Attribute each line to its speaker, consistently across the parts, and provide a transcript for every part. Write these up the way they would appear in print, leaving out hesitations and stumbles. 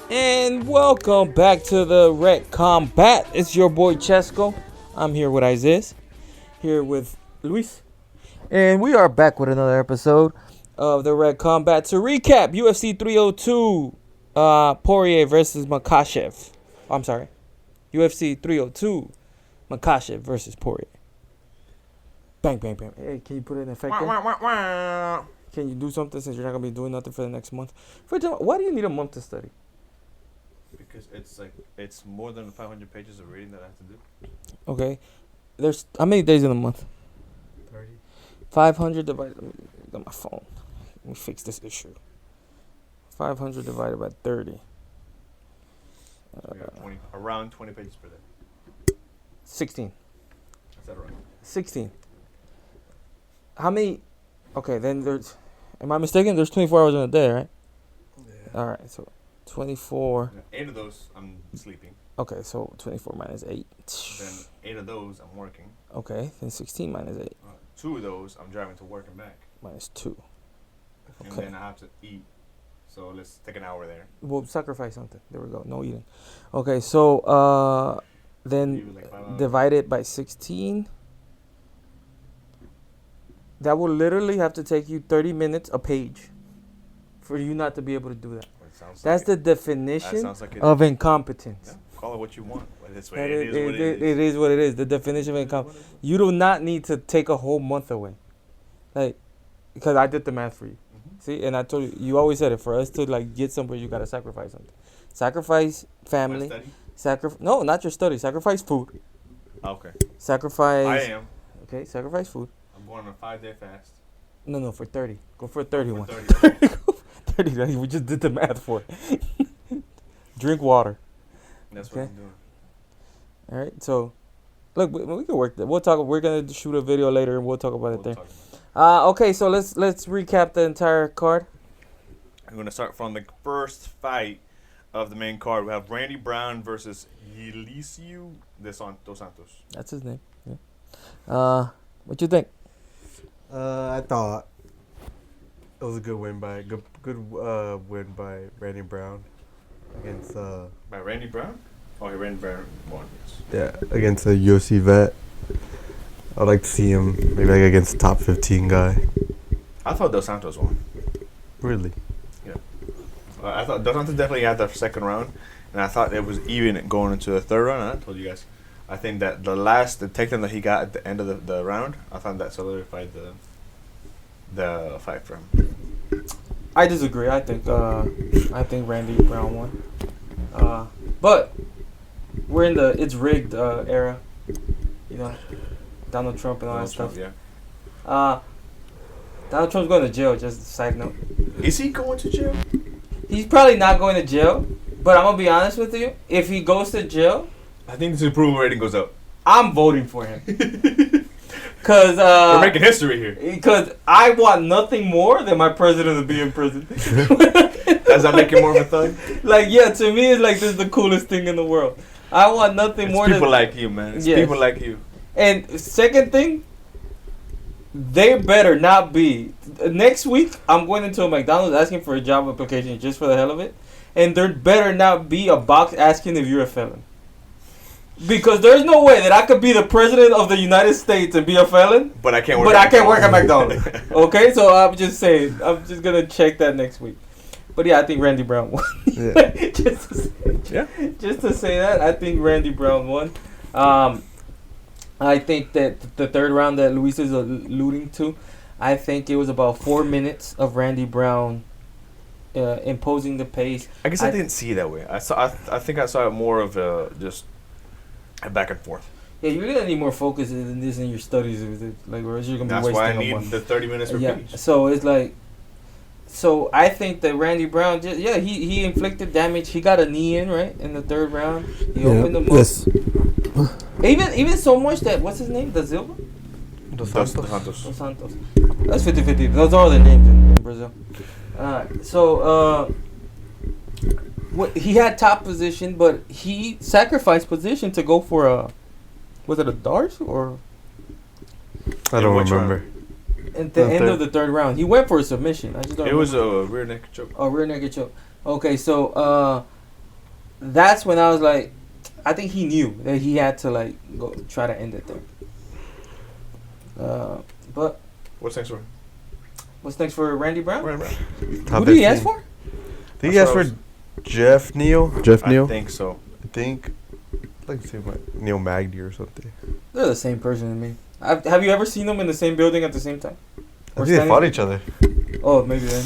Speaker 1: And welcome back to the Red Combat. It's your boy Chesco. I'm here with Isaiah, here with Luis, and we are back with another episode of the Red Combat to recap UFC 302, Poirier versus Makhachev. I'm sorry, UFC 302, Makhachev versus Poirier. Bang, bang, bang. Hey, can you put an effect there? Can you do something since you're not gonna be doing nothing for the next month? Why do you need a month to study?
Speaker 2: Because it's more than 500 pages of reading that I have to do.
Speaker 1: Okay. There's how many days in a month?
Speaker 2: 30. 500
Speaker 1: divided. Let me get my phone. Let me fix this issue. 500 divided by 30.
Speaker 2: So we got around 20 pages per day.
Speaker 1: 16.
Speaker 2: Is that right?
Speaker 1: 16. How many? Okay, then there's. Am I mistaken? There's 24 hours in a day, right? Yeah. All right, so 24.
Speaker 2: 8 of those I'm sleeping.
Speaker 1: Okay, so 24 minus 8.
Speaker 2: Then 8 of those I'm working.
Speaker 1: Okay, then 16 minus 8.
Speaker 2: 2 of those I'm driving to work and back.
Speaker 1: Minus 2.
Speaker 2: And
Speaker 1: Okay.
Speaker 2: then I have to eat. So let's take an hour there.
Speaker 1: We'll sacrifice something. There we go. No eating. Okay, so then divide it by 16. That will literally have to take you 30 minutes a page for you not to be able to do that. That's the definition of incompetence.
Speaker 2: Yeah, call it what you want. But it
Speaker 1: is what it is. The definition of incompetence. You do not need to take a whole month away. Because I did the math for you. Mm-hmm. See, and I told you, you always said it, for us to get somewhere, you got to sacrifice something. Sacrifice family. No, not your study. Sacrifice food.
Speaker 2: Okay.
Speaker 1: Sacrifice.
Speaker 2: I am.
Speaker 1: Okay, sacrifice food.
Speaker 2: I'm going on a 5-day fast.
Speaker 1: No, for 30. Go for a 31.
Speaker 2: 30.
Speaker 1: We just did the math for it. Drink water.
Speaker 2: That's what I'm doing.
Speaker 1: All right, so look, we can work that. We'll talk. We're gonna shoot a video later, and we'll talk about it there. Okay, so let's recap the entire card.
Speaker 2: I'm gonna start from the first fight of the main card. We have Randy Brown versus Yliseu dos Santos.
Speaker 1: That's his name. Yeah. What you think?
Speaker 3: I thought it was a good win by Randy Brown against
Speaker 2: By Randy Brown? Oh, Randy Brown won.
Speaker 3: Yeah, against a UFC vet. I'd like to see him maybe against a top 15 guy.
Speaker 2: I thought Dos Santos won.
Speaker 3: Really?
Speaker 2: Yeah. I thought Dos Santos definitely had the second round, and I thought it was even going into the third round. And I told you guys, I think that the takedown that he got at the end of the round, I thought that solidified the fight for him.
Speaker 1: I disagree. I think Randy Brown won. But we're in the it's rigged era. You know, Donald Trump and all that stuff.
Speaker 2: Yeah.
Speaker 1: Donald Trump's going to jail. Just a side note.
Speaker 2: Is he going to jail?
Speaker 1: He's probably not going to jail. But I'm gonna be honest with you. If he goes to jail,
Speaker 2: I think his approval rating goes up.
Speaker 1: I'm voting for him. Cause
Speaker 2: we're making history here.
Speaker 1: Because I want nothing more than my president to be in prison.
Speaker 2: Does that make him more of a thug?
Speaker 1: To me, it's like this is the coolest thing in the world. I want nothing more.
Speaker 2: People like you, man. It's people like you.
Speaker 1: And second thing, they better not be. Next week, I'm going into a McDonald's asking for a job application just for the hell of it, and there better not be a box asking if you're a felon. Because there's no way that I could be the president of the United States and be a felon.
Speaker 2: But I can't work.
Speaker 1: Work at McDonald's. Okay, so I'm just saying. I'm just gonna check that next week. But yeah, I think Randy Brown won.
Speaker 3: Yeah.
Speaker 1: just to say that, I think Randy Brown won. I think that the third round that Luis is alluding to, I think it was about 4 minutes of Randy Brown imposing the pace.
Speaker 2: I guess I didn't see it that way. I think I saw it more of just a back and forth.
Speaker 1: Yeah, you're gonna need more focus than this in your studies, or else you're gonna be wasting a month.
Speaker 2: That's why I need the 30 minutes per page.
Speaker 1: So it's like, so I think that Randy Brown he inflicted damage. He got a knee in in the third round. He opened him up.
Speaker 3: Yes.
Speaker 1: Even so much that what's his name? Da Silva?
Speaker 3: Dos
Speaker 1: Santos. That's 50-50. Those are the names in Brazil. He had top position, but he sacrificed position to go for a. Was it a Darce or?
Speaker 3: I don't remember.
Speaker 1: At the end of the third round, he went for a submission. I just don't.
Speaker 2: It was a rear naked choke.
Speaker 1: A rear naked choke. Okay, so that's when I was like, I think he knew that he had to like go try to end it there. But
Speaker 2: What's next for?
Speaker 1: what's next for Randy Brown?
Speaker 2: Right.
Speaker 3: Top
Speaker 1: Who did he
Speaker 3: 15.
Speaker 1: ask for?
Speaker 3: I think he asked for Jeff Neal.
Speaker 2: I think so.
Speaker 3: I think. I'd like to say like Neil Magny or something.
Speaker 1: They're the same person to me. Have you ever seen them in the same building at the same time?
Speaker 3: I think they fought each other.
Speaker 1: Oh, maybe then.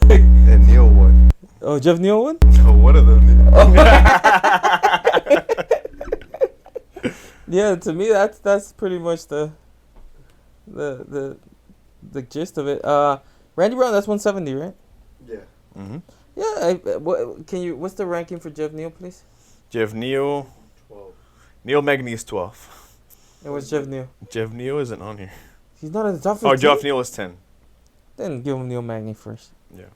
Speaker 3: And Neil won.
Speaker 1: Oh, Jeff Neal won?
Speaker 3: No, one of them did.
Speaker 1: Yeah, to me that's pretty much the gist of it. Randy Brown, that's 170, right?
Speaker 3: Yeah.
Speaker 2: Mm-hmm.
Speaker 1: Yeah. What's the ranking for Jeff Neal, please?
Speaker 2: Jeff Neal.
Speaker 3: 12.
Speaker 2: Neil Magny is 12.
Speaker 1: And what's Jeff Neal?
Speaker 2: Jeff Neal isn't on here.
Speaker 1: He's not in the top 15.
Speaker 2: Oh, Jeff Neal is 10.
Speaker 1: Then give him Neil Magny first.
Speaker 2: Yeah.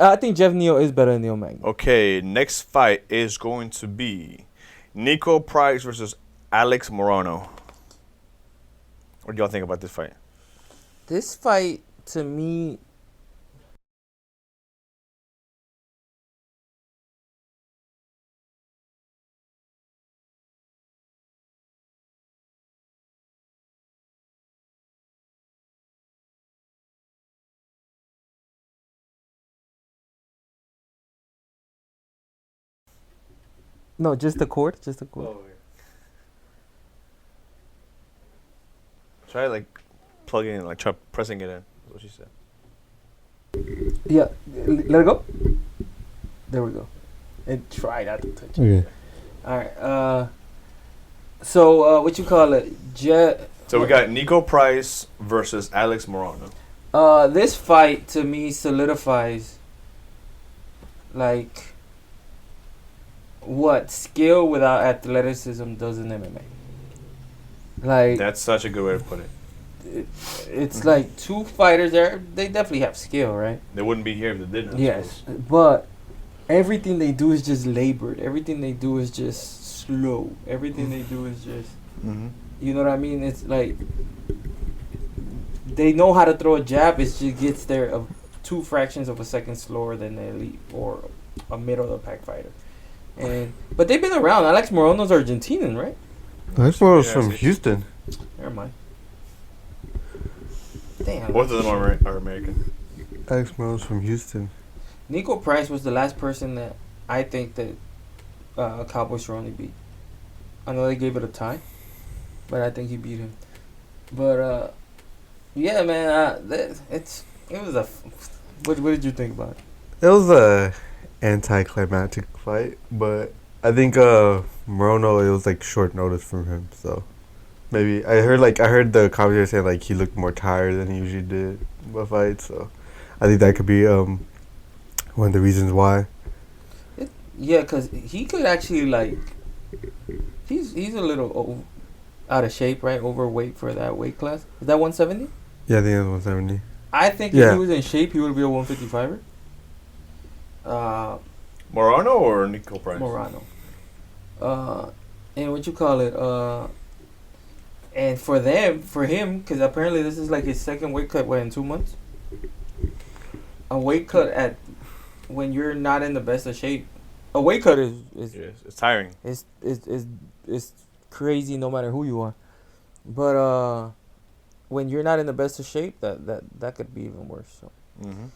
Speaker 1: I think Jeff Neal is better than Neil Magny.
Speaker 2: Okay, next fight is going to be Nico Price versus Alex Morono. What do y'all think about this fight?
Speaker 1: This fight, to me, no, just the cord,
Speaker 2: Try like plugging in, like try pressing it in. That's what she said.
Speaker 1: Yeah, let it go. There we go. And try not to touch it.
Speaker 3: Okay.
Speaker 1: All right. So what you call it?
Speaker 2: So we got Nico Price versus Alex Morono.
Speaker 1: This fight to me solidifies like what skill without athleticism does in MMA. Like
Speaker 2: That's such a good way to put it.
Speaker 1: it's like two fighters there. They definitely have skill, right?
Speaker 2: They wouldn't be here if they didn't. I
Speaker 1: Yes,
Speaker 2: suppose.
Speaker 1: but everything they do is just labored. Everything they do is just slow. Everything they do is just,
Speaker 2: Mhm.
Speaker 1: you know what I mean? It's like they know how to throw a jab. It just gets there of 2 fractions of a second slower than the elite or a middle of the pack fighter. But they've been around. Alex Morono's Argentinian, right?
Speaker 3: That's one was
Speaker 2: Yeah,
Speaker 3: from
Speaker 2: see.
Speaker 3: Houston.
Speaker 1: Never mind. Damn.
Speaker 2: Both of them are American.
Speaker 3: Alex Morono's from Houston.
Speaker 1: Nico Price was the last person that I think that Cowboy Cerrone beat. I know they gave it a tie, but I think he beat him. But yeah, man, it was a. What did you think about it?
Speaker 3: It was a anticlimactic fight, but I think Morono, it was like short notice from him, so maybe I heard the commentator saying like he looked more tired than he usually did in the fight, so I think that could be one of the reasons why.
Speaker 1: Yeah, cause he could actually like. He's a little out of shape, right? Overweight for that weight class. Is that 170?
Speaker 3: Yeah, I think it was 170.
Speaker 1: I think if
Speaker 3: Yeah.
Speaker 1: he was in shape, he would be a 155er.
Speaker 2: Morono or Nico Price?
Speaker 1: Morono. And what you call it? And for him, because apparently this is like his second weight cut. What, in 2 months? A weight cut at when you're not in the best of shape. A weight cut is
Speaker 2: Yes, it's tiring.
Speaker 1: is crazy no matter who you are. But when you're not in the best of shape, that could be even worse. So
Speaker 2: Mm-hmm.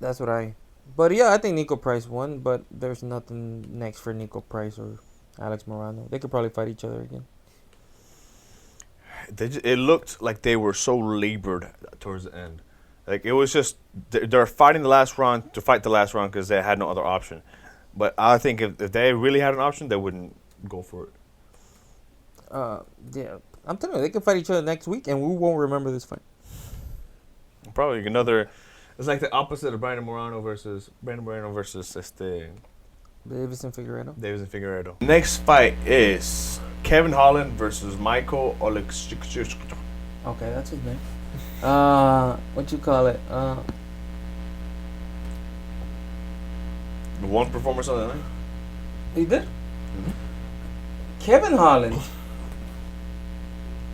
Speaker 1: that's what I. But yeah, I think Nico Price won. But there's nothing next for Nico Price or Alex Morono. They could probably fight each other again.
Speaker 2: It looked like they were so labored towards the end. Like it was just they're fighting the last round to fight the last round because they had no other option. But I think if they really had an option, they wouldn't go for it.
Speaker 1: Yeah, I'm telling you, they can fight each other next week, and we won't remember this fight.
Speaker 2: Probably another. It's like the opposite of Brandon Morono versus
Speaker 1: Davison Figueiredo.
Speaker 2: Davis and Figueiredo. Next fight is Kevin Holland versus Michael Oleksiejczuk.
Speaker 1: Okay, that's his name. What you call it?
Speaker 2: One performance on the night.
Speaker 1: He did. Kevin Holland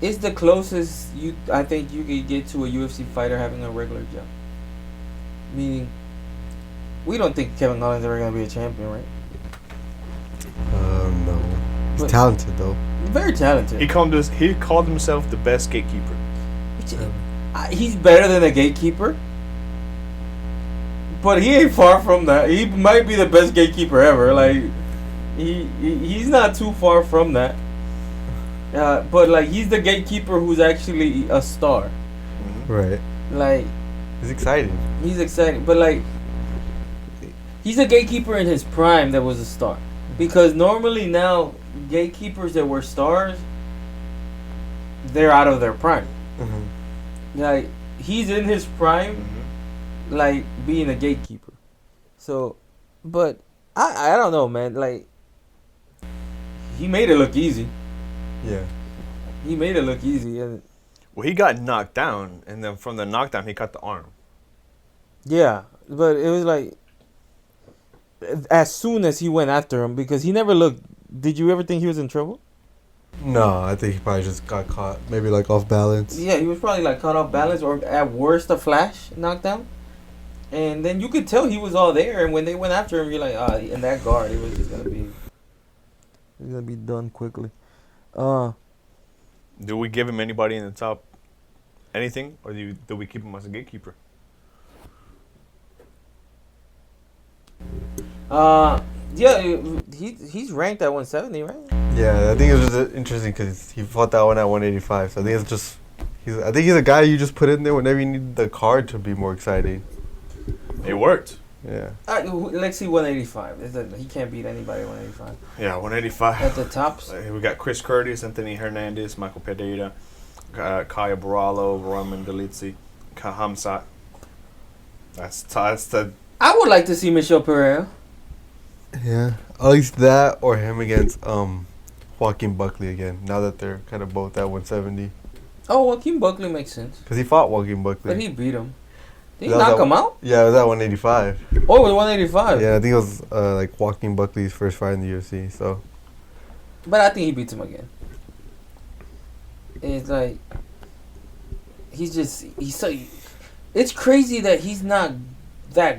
Speaker 1: is the closest I think you could get to a UFC fighter having a regular job. Meaning, we don't think Kevin Holland's ever gonna be a champion, right?
Speaker 3: No. He's
Speaker 1: But-
Speaker 3: talented though.
Speaker 1: Very talented.
Speaker 2: He called himself the best gatekeeper.
Speaker 1: He's better than a gatekeeper, but he ain't far from that. He might be the best gatekeeper ever. Like he's not too far from that. But like he's the gatekeeper who's actually a star.
Speaker 3: Right.
Speaker 1: Like
Speaker 3: He's exciting.
Speaker 1: he's exciting, but like he's a gatekeeper in his prime that was a star. Because normally now gatekeepers that were stars, they're out of their prime.
Speaker 3: Mm-hmm.
Speaker 1: Like he's in his prime, like being a gatekeeper. So, but I don't know, man. Like he made it look easy.
Speaker 3: Yeah.
Speaker 1: He made it look easy, and
Speaker 2: Well, he got knocked down, and then from the knockdown, he cut the arm.
Speaker 1: yeah, but it was like as soon as he went after him, because he never looked. Did you ever think he was in trouble?
Speaker 3: No, I think he probably just got caught. Maybe like off balance.
Speaker 1: Yeah, he was probably like caught off balance, or at worst a flash knockdown. And then you could tell he was all there, and when they went after him, you're like, in that guard, it was just gonna be done quickly.
Speaker 2: Do we give him anybody in the top anything, or do we keep him as a gatekeeper?
Speaker 1: Yeah, he's ranked at 170, right?
Speaker 3: Yeah, I think it was just interesting because he fought that one at 185. So I think it's just, I think he's a guy you just put in there whenever you need the card to be more exciting.
Speaker 2: It worked.
Speaker 3: Yeah.
Speaker 1: Let's see 185. He can't beat anybody at 185.
Speaker 2: Yeah, 185.
Speaker 1: At the tops.
Speaker 2: We got Chris Curtis, Anthony Hernandez, Michael Pereira, Kaya Baralo, Roman Dolidze, Hamzat. That's the.
Speaker 1: I would like to see Michelle Pereira.
Speaker 3: Yeah. At least that or him against Joaquin Buckley again. Now that they're kind of both at 170.
Speaker 1: Oh, Joaquin Buckley makes sense.
Speaker 3: Because he fought Joaquin Buckley.
Speaker 1: But he beat him. Did he
Speaker 3: That was
Speaker 1: knock
Speaker 3: at-
Speaker 1: him out?
Speaker 3: Yeah, it was at 185.
Speaker 1: Oh, it was 185.
Speaker 3: Yeah, I think it was like Joaquin Buckley's first fight in the UFC. So
Speaker 1: But I think he beats him again. It's like he's so. It's crazy that he's not that.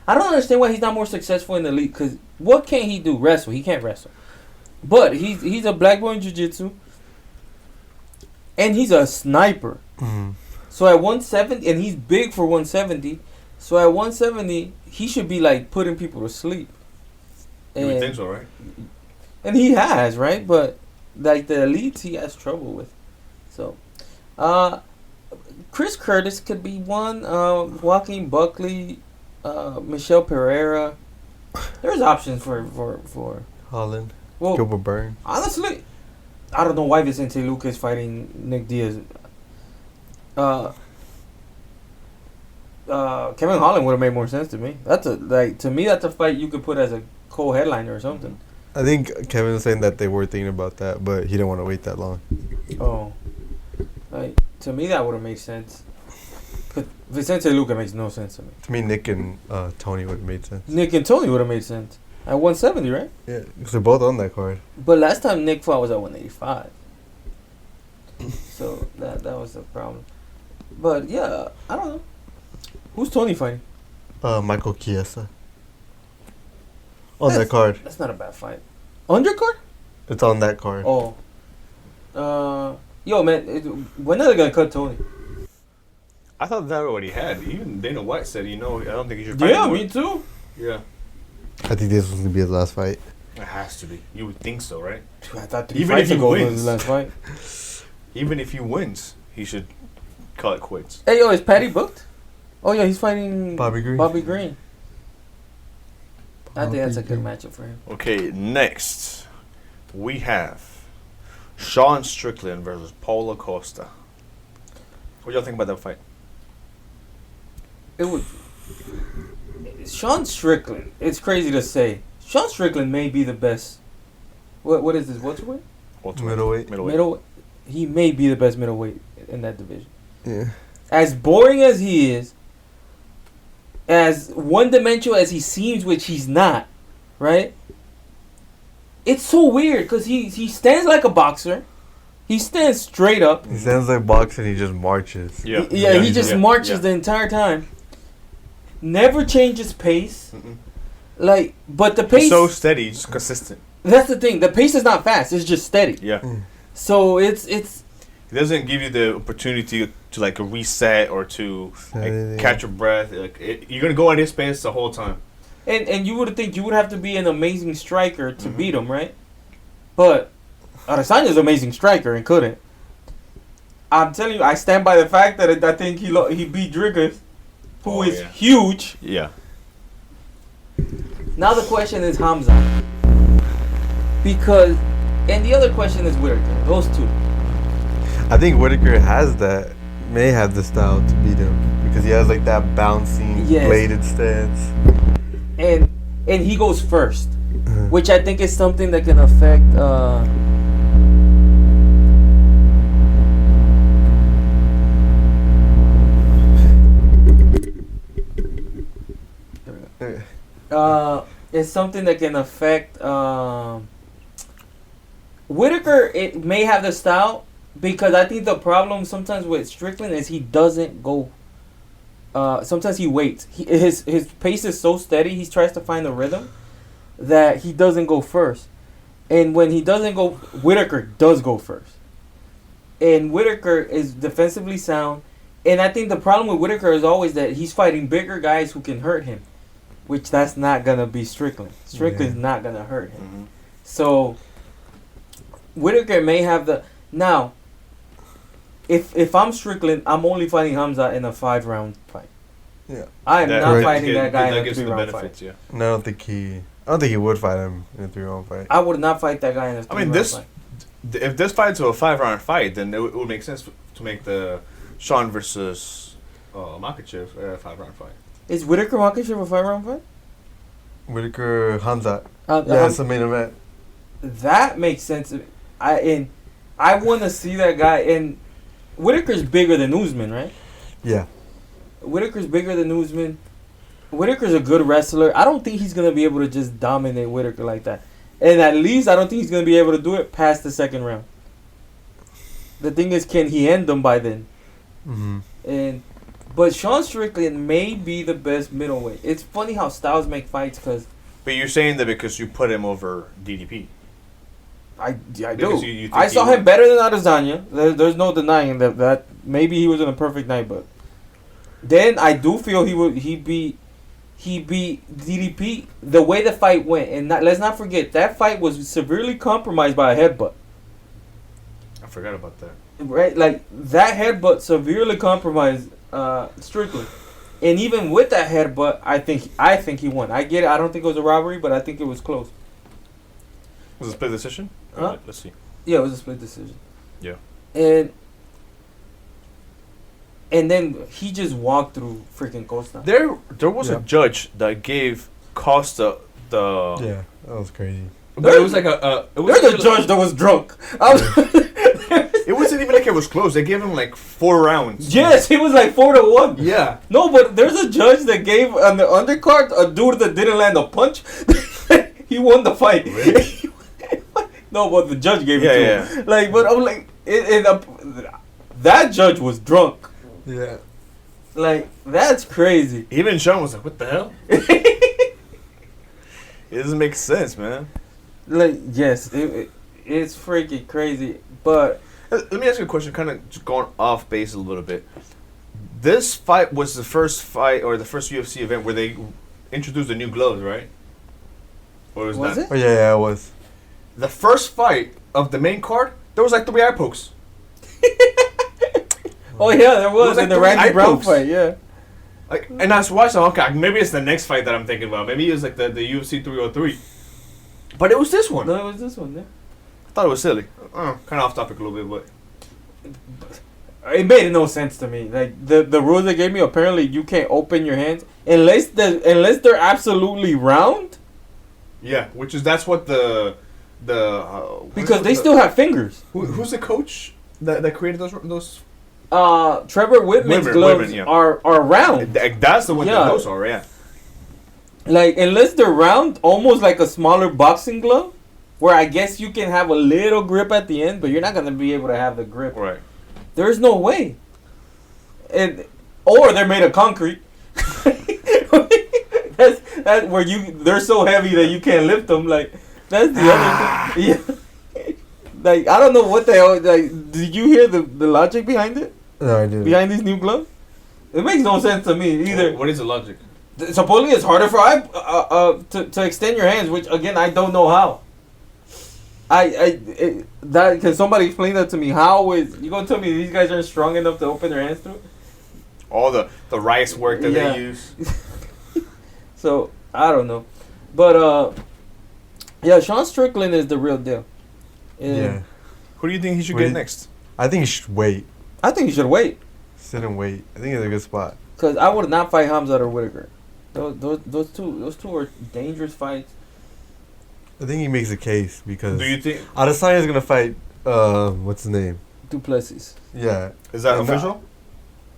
Speaker 1: I don't understand why he's not more successful in the league. Cause what can he do? Wrestle? He can't wrestle. But he's a black belt in jiu-jitsu, and he's a sniper. So at 170, and he's big for 170. So at 170, he should be like putting people to sleep.
Speaker 2: You would think so, right?
Speaker 1: And he has, right? But like the elites, he has trouble with. So, Chris Curtis could be one. Joaquin Buckley, Michelle Pereira. There's options for
Speaker 3: Holland,
Speaker 1: well,
Speaker 3: Gilbert Burns.
Speaker 1: honestly, I don't know why Vicente Luque is fighting Nick Diaz. Kevin Holland would have made more sense to me. That's a fight you could put as a co-headliner or something.
Speaker 3: I think Kevin was saying that they were thinking about that, but he didn't want to wait that long.
Speaker 1: Oh, like to me that would have made sense. But Vicente Luque makes no sense to me.
Speaker 3: To me, Nick and Tony would have made sense.
Speaker 1: Nick and Tony would have made sense at 170, right?
Speaker 3: Yeah, because they're both on that card.
Speaker 1: But last time Nick fought was at 185. So that was the problem. But yeah, I don't know. Who's Tony fighting?
Speaker 3: Michael Chiesa. On that card.
Speaker 1: That's not a bad fight. Undercard?
Speaker 3: It's on that card.
Speaker 1: Oh. Yo, man, when are they gonna cut Tony?
Speaker 2: I thought that already had. Even Dana White said, I don't think he should fight
Speaker 1: Yeah,
Speaker 2: anymore.
Speaker 1: me too.
Speaker 2: Yeah.
Speaker 3: I think this was going to be his last fight.
Speaker 2: It has to be. You would think so, right?
Speaker 1: I thought 3
Speaker 2: Even
Speaker 1: fights
Speaker 2: if he
Speaker 1: ago was
Speaker 2: wins.
Speaker 1: his last fight.
Speaker 2: Even if he wins, he should call it quits.
Speaker 1: Hey, yo, is Patty booked? Oh yeah, he's fighting
Speaker 3: Bobby Green.
Speaker 1: Bobby Green. I think that's a good matchup for him.
Speaker 2: Okay, next we have Sean Strickland versus Paulo Costa. What y'all think about that fight?
Speaker 1: It would. Sean Strickland. It's crazy to say. Sean Strickland may be the best. What is this? What's weight?
Speaker 3: Middleweight.
Speaker 1: Middle. He may be the best middleweight in that division.
Speaker 3: Yeah.
Speaker 1: As boring as he is, as one-dimensional as he seems, which he's not, right? It's so weird because he stands like a boxer. He stands straight up.
Speaker 3: He stands like boxing, he just marches.
Speaker 2: Yeah.
Speaker 1: He just marches the entire time. never changes pace.
Speaker 2: Mm-mm.
Speaker 1: Like, but the pace
Speaker 2: He's so steady, just consistent.
Speaker 1: That's the thing. The pace is not fast. It's just steady.
Speaker 2: Yeah.
Speaker 1: So it's
Speaker 2: He doesn't give you the opportunity to like reset or to like, catch your breath. Like you're gonna go at his pace the whole time.
Speaker 1: and you would think you would have to be an amazing striker to beat him, right? But Adesanya's an amazing striker and couldn't. I'm telling you, I stand by the fact that I think he beat Driggers, who is huge.
Speaker 2: Yeah.
Speaker 1: Now the question is Hamza. Because, and the other question is Whittaker. Those two.
Speaker 3: I think Whittaker may have the style to beat him because he has like that bouncing, bladed stance.
Speaker 1: And he goes first, which I think is something that can affect. It's something that can affect. Whittaker, it may have the style because I think the problem sometimes with Strickland is he doesn't go. Sometimes he waits. His pace is so steady. He tries to find the rhythm that he doesn't go first. And when he doesn't go, Whittaker does go first. And Whittaker is defensively sound. And I think the problem with Whittaker is always that he's fighting bigger guys who can hurt him, which that's not gonna be Strickland. Strickland's not gonna hurt him. Mm-hmm. So Whittaker may have the now. If I'm Strickland, I'm only fighting Hamza in a 5-round fight.
Speaker 3: Yeah,
Speaker 1: I am not fighting that guy in a 3-round fight.
Speaker 3: Yeah. No, I don't think he would fight him in a 3-round fight.
Speaker 1: I would not fight that guy in a 3-round fight.
Speaker 2: If this fight's a 5-round fight, then it would make sense to make the Sean versus Makhachev a 5-round fight.
Speaker 1: Is Whittaker Makhachev a 5-round fight?
Speaker 3: Whittaker Hamza. That's the main event.
Speaker 1: That makes sense. I want to see that guy. And Whittaker's bigger than Usman, right?
Speaker 3: Yeah.
Speaker 1: Whittaker's bigger than Usman. Whittaker's a good wrestler. I don't think he's gonna be able to just dominate Whittaker like that. And at least I don't think he's gonna be able to do it past the 2nd round. The thing is, can he end them by then? Mm-hmm. But Sean Strickland may be the best middleweight. It's funny how styles make fights, cause.
Speaker 2: But you're saying that because you put him over DDP.
Speaker 1: I do. I saw him better than Adesanya. There's no denying that maybe he was in a perfect night, but then I do feel he beat DDP the way the fight went, and let's not forget that fight was severely compromised by a headbutt.
Speaker 2: I forgot about that.
Speaker 1: Right, like that headbutt severely compromised Strickland, and even with that headbutt, I think he won. I get it. I don't think it was a robbery, but I think it was close.
Speaker 2: Was it a split decision?
Speaker 1: Huh?
Speaker 2: Let's see.
Speaker 1: Yeah, it was a split decision.
Speaker 2: Yeah.
Speaker 1: And then he just walked through freaking Costa.
Speaker 2: There was a judge that gave Costa the.
Speaker 3: Yeah, that was crazy.
Speaker 2: But it was like a.
Speaker 1: There's a judge that was drunk.
Speaker 2: It wasn't even like it was close. They gave him like 4 rounds.
Speaker 1: Yes, it was like 4-1.
Speaker 2: Yeah.
Speaker 1: No, but there's a judge that gave on the undercard a dude that didn't land a punch. He won the fight.
Speaker 2: Really?
Speaker 1: No, but the judge gave it to him. Like, but I'm like, that judge was drunk.
Speaker 3: Yeah.
Speaker 1: Like, that's crazy.
Speaker 2: Even Sean was like, "What the hell?" It doesn't make sense, man.
Speaker 1: Like, yes, it's freaking crazy. But
Speaker 2: let me ask you a question, kind of just going off base a little bit. This fight was the first fight or the first UFC event where they introduced the new gloves, right? Or was
Speaker 1: it?
Speaker 3: Oh yeah, it was.
Speaker 2: The first fight of the main card, there was like 3 eye pokes.
Speaker 1: Oh yeah, there was
Speaker 2: like
Speaker 1: in the Randy Brown
Speaker 2: pokes.
Speaker 1: fight, yeah.
Speaker 2: Like, and I was watching. Okay, maybe it's the next fight that I'm thinking about. Maybe it's like the UFC 303. But it was this one.
Speaker 1: No, it was this one. Yeah.
Speaker 2: I thought it was silly. Kind of off topic a little bit, but
Speaker 1: it made no sense to me. Like the rules they gave me, apparently you can't open your hands unless they're absolutely round.
Speaker 2: Yeah, that's what the
Speaker 1: because they still have fingers.
Speaker 2: Who's the coach that created those?
Speaker 1: Trevor Whitman's gloves are round.
Speaker 2: That's the one that those are, yeah.
Speaker 1: Like, unless they're round, almost like a smaller boxing glove, where I guess you can have a little grip at the end, but you're not gonna be able to have the grip.
Speaker 2: Right.
Speaker 1: There's no way. Or they're made of concrete. That's where they're so heavy that you can't lift them. Like that's the other thing. Yeah. Like I don't know what the hell. Like, did you hear the logic behind it?
Speaker 3: No, I didn't.
Speaker 1: Behind these new gloves, it makes no sense to me either.
Speaker 2: What is the logic?
Speaker 1: Supposedly, it's harder for to extend your hands, which again I don't know how. Can somebody explain that to me? How is you gonna tell me these guys aren't strong enough to open their hands through?
Speaker 2: All the rice work that
Speaker 1: Yeah.
Speaker 2: they use.
Speaker 1: So I don't know, but yeah, Sean Strickland is the real deal. And
Speaker 3: Yeah.
Speaker 2: Who do you think he should
Speaker 3: Wait.
Speaker 2: get next?
Speaker 3: I think he should wait.
Speaker 1: I think he should wait
Speaker 3: Sit and wait. I think it's a good spot.
Speaker 1: because I would not fight Hamzat or Whitaker. Those two are dangerous fights.
Speaker 3: I think he makes a case because
Speaker 2: Do you think
Speaker 3: Adesanya is gonna fight. What's his name?
Speaker 1: Duplessis.
Speaker 3: Yeah,
Speaker 2: is that
Speaker 3: And
Speaker 2: official?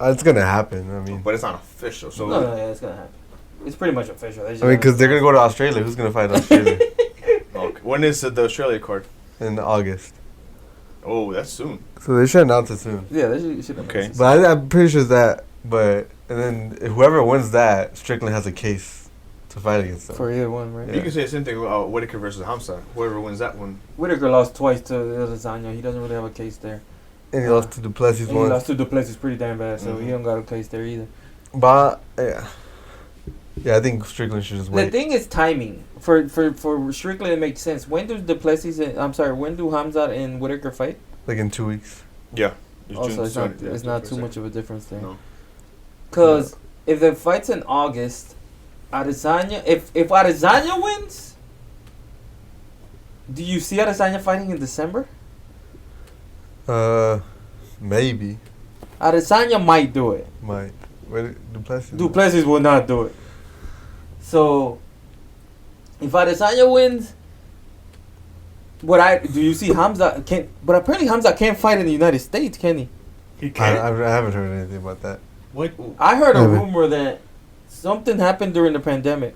Speaker 3: It's gonna happen. I mean,
Speaker 2: But it's not official. So
Speaker 1: No, yeah, it's gonna happen. It's pretty much official.
Speaker 3: because they're gonna go to Australia. Who's gonna fight Australia
Speaker 2: okay. When is the Australia card?
Speaker 3: in August?
Speaker 2: Oh, that's soon.
Speaker 3: So they should announce it soon.
Speaker 1: Yeah, they should have.
Speaker 2: Okay.
Speaker 3: But I'm pretty sure that. But and then whoever wins that, Strickland has a case to fight against them.
Speaker 1: For either one, right?
Speaker 3: Yeah.
Speaker 2: You can say the same thing about Whitaker versus Hamza. Whoever wins that one.
Speaker 1: Whitaker lost twice to Adesanya. He doesn't really have a case there.
Speaker 3: And he lost to Duplessis
Speaker 1: And he
Speaker 3: once.
Speaker 1: lost to Duplessis pretty damn bad, so
Speaker 2: Mhm.
Speaker 1: he don't got a case there either.
Speaker 3: But yeah, I think Strickland should just
Speaker 1: The
Speaker 3: wait.
Speaker 1: thing is timing. For Strickland, it makes sense. When do Duplessis when do Hamzat and Whitaker fight?
Speaker 3: Like in 2 weeks.
Speaker 2: Yeah. It's
Speaker 1: Also,
Speaker 2: June
Speaker 1: it's not
Speaker 2: 2nd, yeah,
Speaker 1: it's not too
Speaker 2: 2%.
Speaker 1: much of a difference there.
Speaker 2: No.
Speaker 1: Because if the fight's in August, Adesanya, if Adesanya wins, do you see Adesanya fighting in December?
Speaker 3: Maybe
Speaker 1: Adesanya might do it.
Speaker 3: might. Wait, Duplessis.
Speaker 1: Duplessis will not do it. So, if Adesanya wins, do you see Hamza can? But apparently Hamza can't fight in the United States, can he?
Speaker 2: He
Speaker 3: I
Speaker 2: can't.
Speaker 3: haven't heard anything about that.
Speaker 2: What?
Speaker 1: I heard a
Speaker 3: Maybe.
Speaker 1: rumor that something happened during the pandemic.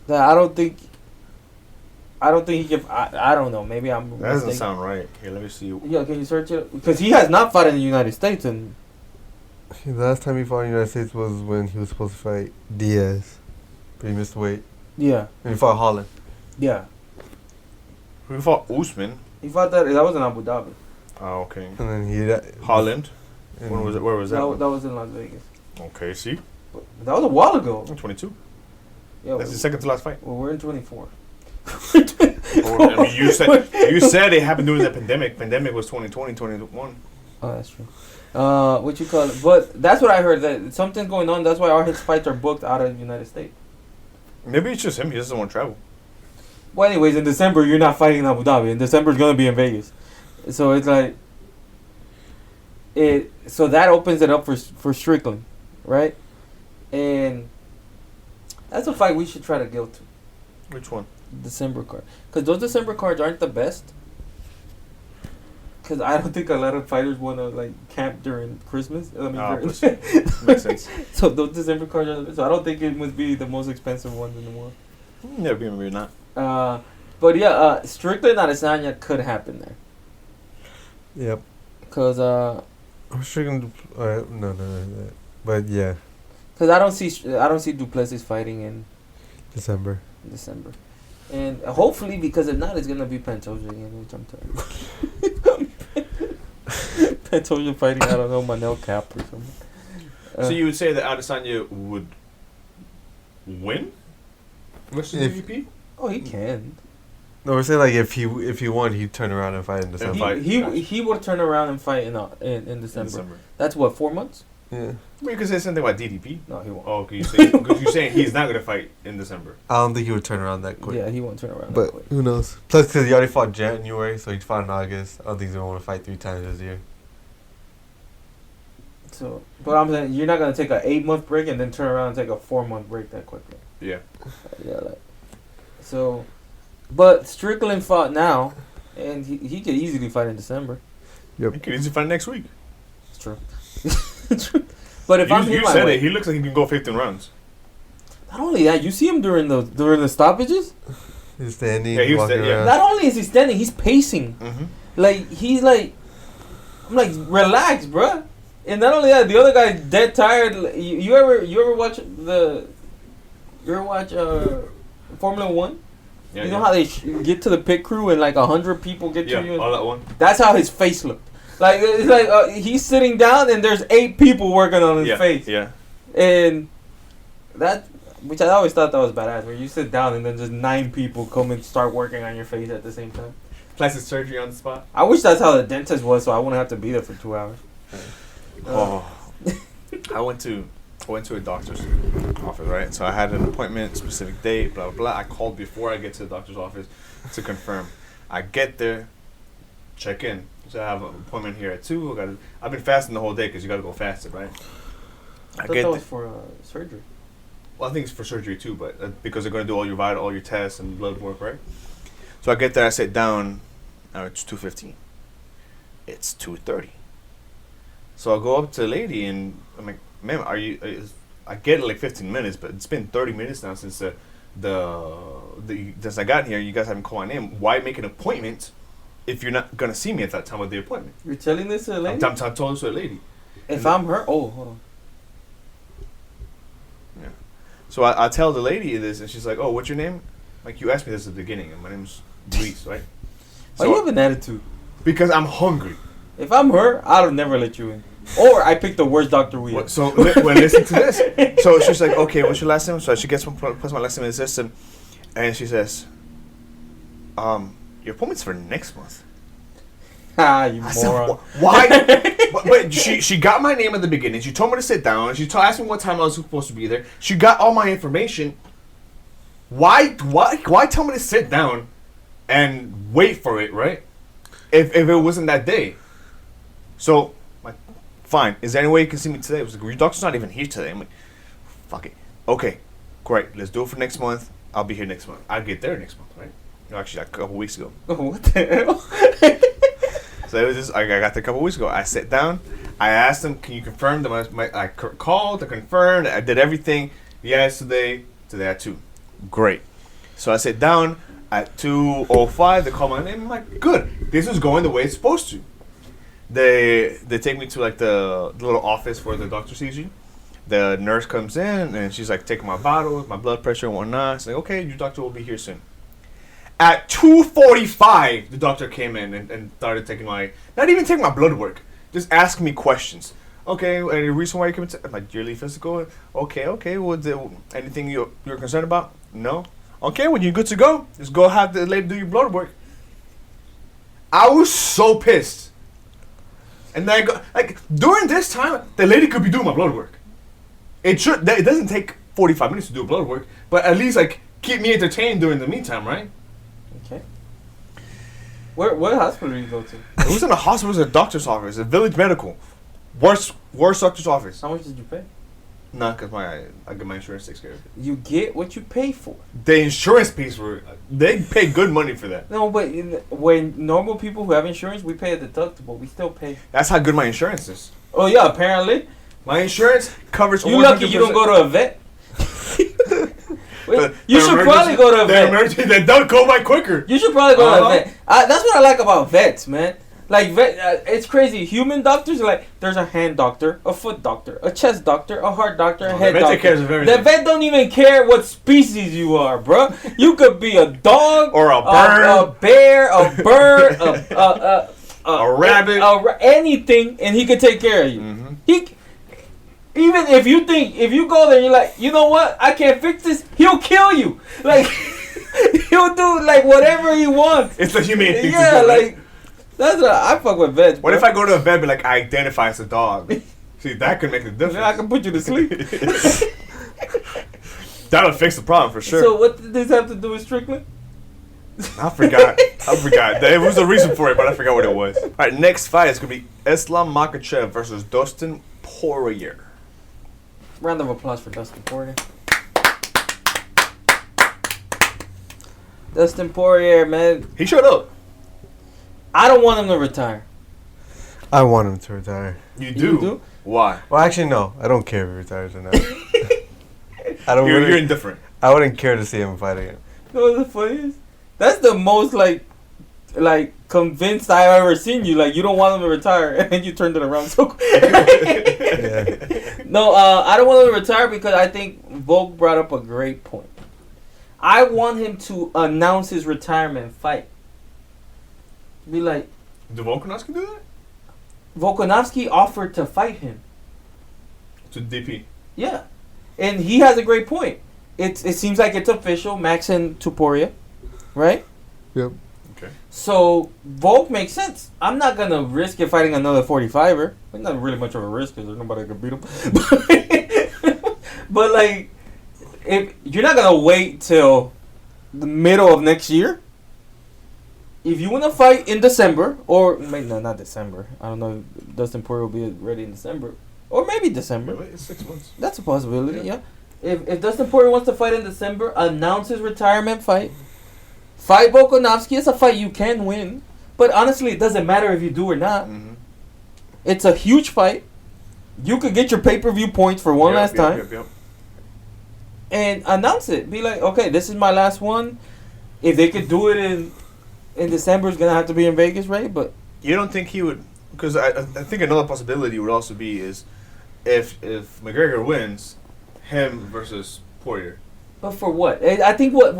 Speaker 1: That I don't think he can. I don't know. Maybe I'm.
Speaker 2: That doesn't
Speaker 1: mistaken.
Speaker 2: sound right. Here, let me see.
Speaker 1: Yeah, can you search it? Because he has not fought in the United States, and
Speaker 3: The last time he fought in the United States was when he was supposed to fight Diaz, but he missed weight.
Speaker 1: yeah,
Speaker 3: And he fought Holland.
Speaker 1: yeah,
Speaker 2: Who fought Usman?
Speaker 1: he fought that. That was in Abu Dhabi.
Speaker 2: Oh, okay.
Speaker 3: And then he
Speaker 2: Holland.
Speaker 3: and
Speaker 2: When was it? Where was that?
Speaker 1: That
Speaker 2: one?
Speaker 1: was in Las Vegas.
Speaker 2: Okay, see?
Speaker 1: But that was a while ago.
Speaker 2: 22.
Speaker 1: Yeah,
Speaker 2: That's the second to last fight.
Speaker 1: well, we're in 24.
Speaker 2: I mean, you said it happened during the pandemic. Pandemic was 2020, 21.
Speaker 1: Oh, that's true. What you call it? But that's what I heard, that something's going on. That's why all his fights are booked out of the United States.
Speaker 2: Maybe it's just him. He doesn't want to travel.
Speaker 1: Well, anyways, in December you're not fighting in Abu Dhabi. In December it's gonna be in Vegas. So it's like it. So that opens it up for Strickland, right? And that's a fight we should try to go to.
Speaker 2: Which one?
Speaker 1: December card, because those December cards aren't the best. Because I don't think a lot of fighters want to like camp during Christmas. I mean,
Speaker 2: Ah,
Speaker 1: during
Speaker 2: Makes sense.
Speaker 1: so those December cards are the best. So I don't think it must be the most expensive ones in the world.
Speaker 2: Maybe, maybe not.
Speaker 1: But yeah, Strickland Adesanya could happen there.
Speaker 3: Yep.
Speaker 1: Cause
Speaker 3: I'm Strickland. No. But yeah,
Speaker 1: I don't see Duplessis fighting in
Speaker 3: December.
Speaker 1: December, and hopefully, because if not, it's gonna be Pantoja again, which I'm tired. Pantoja fighting, I don't know, Manel Cap or something.
Speaker 2: So you would say that Adesanya would win versus
Speaker 3: If-
Speaker 2: MVP?
Speaker 1: Oh, he can.
Speaker 3: No, we're saying like if he won, he'd turn around and fight in December.
Speaker 2: fight.
Speaker 1: He would turn around and fight in December. That's what, 4 months?
Speaker 3: Yeah.
Speaker 2: Well, you could say something about DDP.
Speaker 1: No, he won't.
Speaker 2: Oh, okay. You're saying he's not going to fight in December.
Speaker 3: I don't think he would turn around that quick.
Speaker 1: Yeah, he won't turn around that
Speaker 3: But
Speaker 1: quick.
Speaker 3: who knows? Plus, because he already fought January, so he fought in August. I don't think he's gonna want to fight 3 times this year.
Speaker 1: So, but I'm saying you're not gonna take an 8-month break and then turn around and take a 4-month break that quickly.
Speaker 2: Yeah.
Speaker 1: Yeah, like so. But Strickland fought now, and he could easily fight in December.
Speaker 2: He could easily fight next week.
Speaker 1: It's true. It's true. But if I'm
Speaker 2: you
Speaker 1: him,
Speaker 2: said it. He looks like he can go 15 rounds.
Speaker 1: not only that, you see him during the stoppages.
Speaker 3: He's standing,
Speaker 2: Yeah, he was
Speaker 3: walking
Speaker 2: sta- yeah.
Speaker 3: around.
Speaker 1: Not only is he standing, he's pacing.
Speaker 2: Mm-hmm.
Speaker 1: Like he's like, I'm like, relax, bruh. And not only that, the other guy's dead tired. You ever watch You ever watch Formula One?
Speaker 2: Yeah,
Speaker 1: You know how they get to the pit crew and like 100 people get to you?
Speaker 2: all that one.
Speaker 1: That's how his face looked. Like it's like he's sitting down and there's 8 people working on his face.
Speaker 2: Yeah.
Speaker 1: And that, which I always thought that was badass, where you sit down and then just 9 people come and start working on your face at the same time.
Speaker 2: Plastic surgery on the spot.
Speaker 1: I wish that's how the dentist was, so I wouldn't have to be there for 2 hours.
Speaker 2: I went to a doctor's office, right? So I had an appointment, specific date, blah, blah, blah. I called before I get to the doctor's office to confirm. I get there, check in. So I have an appointment here at 2. I've been fasting the whole day because you got to go fasted, right?
Speaker 1: I thought that was for surgery.
Speaker 2: Well, I think it's for surgery too, but because they're going to do all your tests and blood work, right? So I get there, I sit down, it's 2:15. It's 2:30. So I go up to the lady and I'm like, ma'am, I get it like 15 minutes, but it's been 30 minutes now since since I got here. You guys haven't called my name. Why make an appointment if you're not gonna see me at that time of the appointment?
Speaker 1: You're telling this to the lady?
Speaker 2: I'm telling this to the lady.
Speaker 1: If I'm her, hold on.
Speaker 2: Yeah. So I tell the lady this, and she's like, "Oh, what's your name?" Like, you asked me this at the beginning, and my name's Luis, right?
Speaker 1: Why you have an attitude?
Speaker 2: Because I'm hungry.
Speaker 1: If I'm her, I'd have never let you in. Or I picked the worst doctor we have.
Speaker 2: So listen to this. So she's like, "Okay, what's your last name?" So she gets plus my last name in the system, and she says, "Your appointment's for next month."
Speaker 1: Ah, you
Speaker 2: I
Speaker 1: moron.
Speaker 2: said, why? Wait, she got my name at the beginning. She told me to sit down. She asked me what time I was supposed to be there. She got all my information. Why tell me to sit down and wait for it, right? If it wasn't that day. So, like, fine. Is there any way you can see me today? It was like, your doctor's not even here today. I'm like, fuck it. Okay, great. Let's do it for next month. I'll be here next month. I'll get there next month, right? No, actually, a couple weeks ago.
Speaker 1: What the hell?
Speaker 2: So it was just, I got there a couple weeks ago. I sat down. I asked them, can you confirm that I called, I confirmed, I did everything. Yes, today at 2. Great. So I sat down at 2:05. They call my name. I'm like, good. This is going the way it's supposed to. They take me to like the little office where the doctor sees you. The nurse comes in and she's like taking my bottles, my blood pressure and whatnot. It's like, okay, your doctor will be here soon. At 2:45, the doctor came in and started taking not even taking my blood work, just asking me questions. Okay, any reason why you came to like yearly physical? Okay. Well, anything you're concerned about? No. Okay, when you're good to go, just go have the lady do your blood work. I was so pissed. And then during this time, the lady could be doing my blood work. It doesn't take 45 minutes to do blood work, but at least keep me entertained during the meantime, right?
Speaker 1: Okay. What hospital did you go to?
Speaker 2: It wasn't a hospital, it was a doctor's office, a village medical. Worst doctor's office.
Speaker 1: How much did you pay?
Speaker 2: Nah, because I get my insurance takes care of it.
Speaker 1: You get what you pay for.
Speaker 2: The insurance pays for it. They pay good money for that.
Speaker 1: No, but when normal people who have insurance, we pay a deductible. We still pay.
Speaker 2: That's how good my insurance is.
Speaker 1: Oh yeah, apparently.
Speaker 2: My insurance covers.
Speaker 1: You lucky you don't go to a vet. Wait, you should probably go to a vet.
Speaker 2: Emergency, they don't go by quicker.
Speaker 1: You should probably go to a vet. That's what I like about vets, man. Like it's crazy. Human doctors are like, there's a hand doctor, a foot doctor, a chest doctor, a heart doctor, a head doctor. Take care of everything. The vet don't even care what species you are, bro. You could be a dog
Speaker 2: or a bird,
Speaker 1: a bear, a bird,
Speaker 2: a rabbit,
Speaker 1: anything, and he could take care of you.
Speaker 2: Mm-hmm.
Speaker 1: Even if you go there and you're like, you know what, I can't fix this, he'll kill you. Like, he'll do like whatever he wants.
Speaker 2: It's the humane thing to do,
Speaker 1: like,
Speaker 2: right?
Speaker 1: That's what I fuck with vets.
Speaker 2: What if I go to a vet and I identify as a dog? See, that could make a difference.
Speaker 1: Yeah, I can put you to sleep.
Speaker 2: That'll fix the problem for sure.
Speaker 1: So what did this have to do with Strickland?
Speaker 2: I forgot. There was a reason for it, but I forgot what it was. All right, next fight is going to be Islam Makhachev versus Dustin Poirier.
Speaker 1: Round of applause for Dustin Poirier. Dustin Poirier, man.
Speaker 2: He showed up.
Speaker 1: I don't want him to retire.
Speaker 3: I want him to retire.
Speaker 2: You do? Why?
Speaker 3: Well, actually, no. I don't care if he retires or not.
Speaker 2: You're indifferent.
Speaker 3: I wouldn't care to see him fight again.
Speaker 1: You know what the funny is? That's the most, like convinced I've ever seen you. Like you don't want him to retire, and you turned it around so quick.
Speaker 3: Yeah.
Speaker 1: No, I don't want him to retire because I think Volk brought up a great point. I want him to announce his retirement fight. Be like,
Speaker 2: Did Volkanovski do that?
Speaker 1: Volkanovski offered to fight him.
Speaker 2: To DP.
Speaker 1: Yeah, and he has a great point. It seems like it's official, Max and Poirier, right?
Speaker 3: Yep.
Speaker 2: Okay.
Speaker 1: So Volk makes sense. I'm not gonna risk it fighting another 45er. It's not really much of a risk because there's nobody that can beat him. But like, if you're not gonna wait till the middle of next year, if you want to fight in December or maybe no, not December. I don't know if Dustin Poirier will be ready in December or maybe December.
Speaker 2: Wait, it's 6 months.
Speaker 1: That's a possibility. Yeah. If Dustin Poirier wants to fight in December, announce his retirement fight. Fight Volkanovski. It's a fight you can win. But honestly, it doesn't matter if you do or not.
Speaker 2: Mm-hmm.
Speaker 1: It's a huge fight. You could get your pay-per-view points for one last time.
Speaker 2: Yep.
Speaker 1: And announce it. Be like, okay, this is my last one. If they could do it in December, it's going to have to be in Vegas, right? But
Speaker 2: You don't think he would... Because I think another possibility would also be is if McGregor wins, him versus Poirier.
Speaker 1: But for what? I think what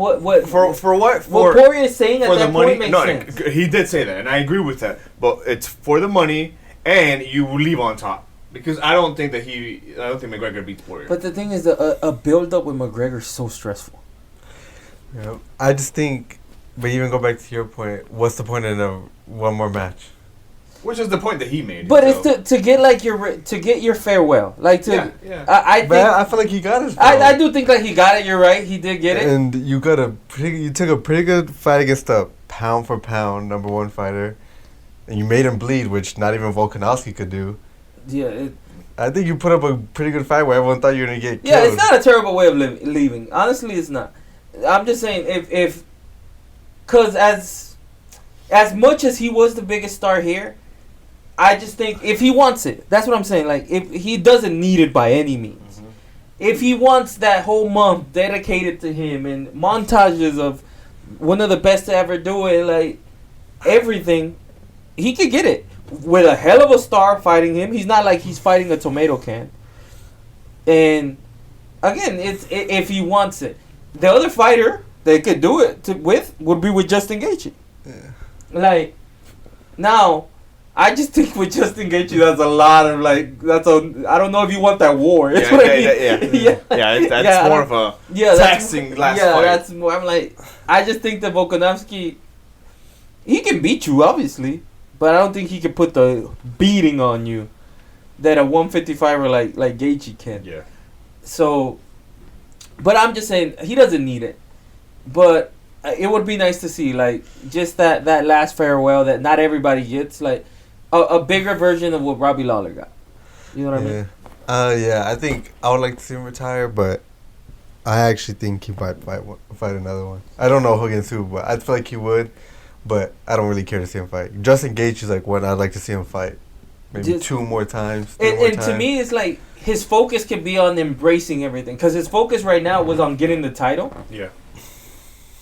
Speaker 2: For what?
Speaker 1: what Poirier is saying at
Speaker 2: For the
Speaker 1: that
Speaker 2: money?
Speaker 1: point makes
Speaker 2: No,
Speaker 1: sense.
Speaker 2: he did say that, and I agree with that. But it's for the money, and you leave on top. Because I don't think McGregor beats Poirier.
Speaker 1: But the thing is, a build-up with McGregor is so stressful.
Speaker 3: Yep. I just think, but even go back to your point. What's the point in one more match?
Speaker 2: Which is the point that he made.
Speaker 1: But
Speaker 2: so.
Speaker 1: it's to get like your farewell, like to.
Speaker 2: Yeah.
Speaker 1: I think
Speaker 3: But I feel like he got his.
Speaker 1: I do think like he got it. You're right. He did get it.
Speaker 3: And you took a pretty good fight against a pound for pound number one fighter, and you made him bleed, which not even Volkanovski could do.
Speaker 1: Yeah.
Speaker 3: I think you put up a pretty good fight where everyone thought you were gonna get killed.
Speaker 1: Yeah, it's not a terrible way of leaving. Honestly, it's not. I'm just saying if because as much as he was the biggest star here, I just think if he wants it, that's what I'm saying. Like if he doesn't need it by any means, if he wants that whole month dedicated to him and montages of one of the best to ever do it, like everything, he could get it with a hell of a star fighting him. He's not like he's fighting a tomato can. And again, it's if he wants it. The other fighter they could do it with would be with Justin Gaethje.
Speaker 3: Yeah.
Speaker 1: Like now, I just think with Justin Gaethje, that's a lot of like I don't know if you want that war. That's what I mean.
Speaker 2: That's more of a taxing last fight.
Speaker 1: That's more. I'm like, I just think that Volkanovski, he can beat you obviously, but I don't think he can put the beating on you that a 155er like Gaethje can.
Speaker 2: Yeah.
Speaker 1: So, but I'm just saying he doesn't need it, but it would be nice to see like just that last farewell that not everybody gets, like a bigger version of what Robbie Lawler got. You know what I mean?
Speaker 3: Yeah. I think I would like to see him retire, but I actually think he might fight another one. I don't know who against who, but I feel like he would. But I don't really care to see him fight. Justin Gaethje is like one I'd like to see him fight. Maybe
Speaker 1: Just,
Speaker 3: 2 more times.
Speaker 1: And to me, it's like his focus can be on embracing everything. Because his focus right now was on getting the title.
Speaker 2: Yeah.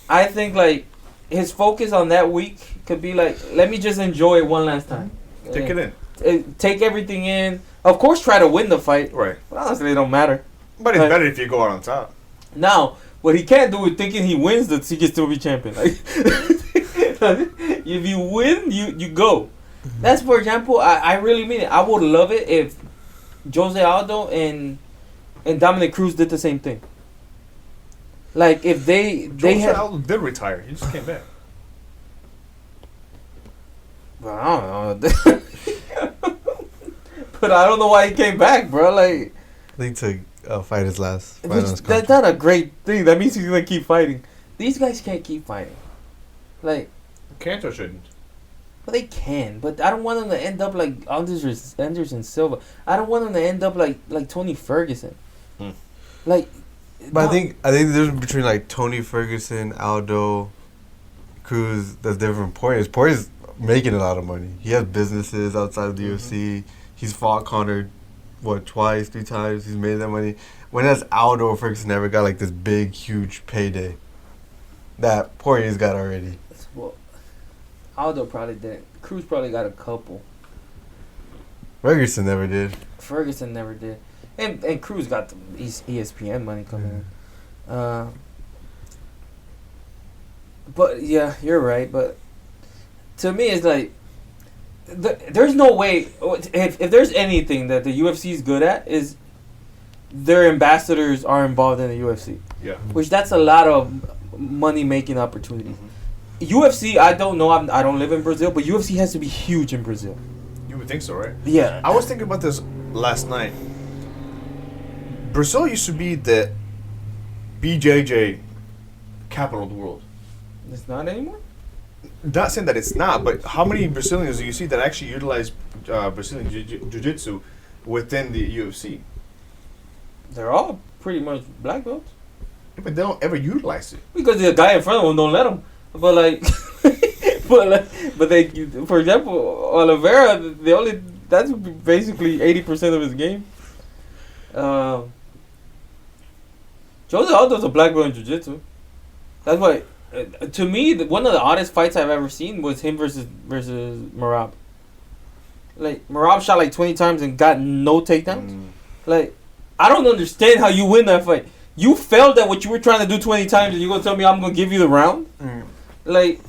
Speaker 1: I think like his focus on that week could be like, let me just enjoy it one last time.
Speaker 2: Take it in.
Speaker 1: Take everything in. Of course, try to win the fight.
Speaker 2: Right.
Speaker 1: But honestly, it don't matter.
Speaker 2: But it's better if you go out on top.
Speaker 1: Now, what he can't do is thinking he wins that he can still be champion. Like, if you win, you go. That's, for example, I really mean it. I would love it if Jose Aldo and Dominic Cruz did the same thing. Like if they had.
Speaker 2: Aldo did retire. He just came back.
Speaker 1: Well, I don't know. But I don't know why he came back, bro. Like
Speaker 3: I think to fight his last fight on his
Speaker 1: that's not a great thing. That means he's gonna keep fighting. These guys can't keep fighting. Like
Speaker 2: Can't or shouldn't?
Speaker 1: Well, they can, but I don't want them to end up like Anderson Silva. I don't want them to end up like Tony Ferguson. Like,
Speaker 3: but I think the difference between like Tony Ferguson, Aldo, Cruz, that's different. Poirier's making a lot of money. He has businesses outside of the UFC. He's fought Conor, twice, 3 times. He's made that money. When has Aldo or Ferguson never got like this big, huge payday that Poirier's got already?
Speaker 1: Well, Aldo probably didn't. Cruz probably got a couple.
Speaker 3: Ferguson never did.
Speaker 1: Ferguson never did. And Cruz got the ESPN money coming in. But yeah, you're right. But to me, it's like there's no way. If there's anything that the UFC is good at, is their ambassadors are involved in the UFC.
Speaker 2: Yeah.
Speaker 1: Which that's a lot of money making opportunities. UFC, I don't know. I don't live in Brazil, but UFC has to be huge in Brazil.
Speaker 2: You would think so, right?
Speaker 1: Yeah.
Speaker 2: I was thinking about this last night. Brazil used to be the BJJ capital of the world.
Speaker 1: It's not anymore?
Speaker 2: Not saying that it's not, but how many Brazilians do you see that actually utilize Brazilian Jiu-Jitsu within the UFC?
Speaker 1: They're all pretty much black belts.
Speaker 2: Yeah, but they don't ever utilize it.
Speaker 1: Because the guy in front of them don't let them. But like, but they, for example, Oliveira, that's basically 80% of his game. Jose Aldo's a black belt in jiu-jitsu. That's why, to me, one of the oddest fights I've ever seen was him versus Merab. Like, Merab shot like 20 times and got no takedowns. Like, I don't understand how you win that fight. You failed at what you were trying to do 20 times and you're going to tell me I'm going to give you the round? Like,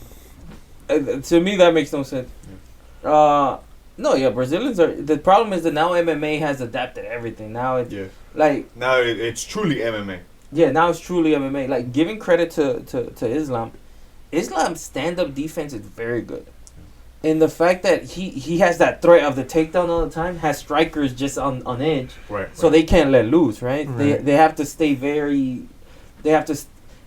Speaker 1: to me, that makes no sense. No, yeah, Brazilians are... The problem is that now MMA has adapted everything. Now it's...
Speaker 2: Yeah.
Speaker 1: Like...
Speaker 2: Now it's truly MMA.
Speaker 1: Yeah, now it's truly MMA. Like, giving credit to Islam. Islam's stand-up defense is very good. And the fact that he has that threat of the takedown all the time has strikers just on edge.
Speaker 2: Right.
Speaker 1: So they can't let loose, right? They have to stay very... They have to...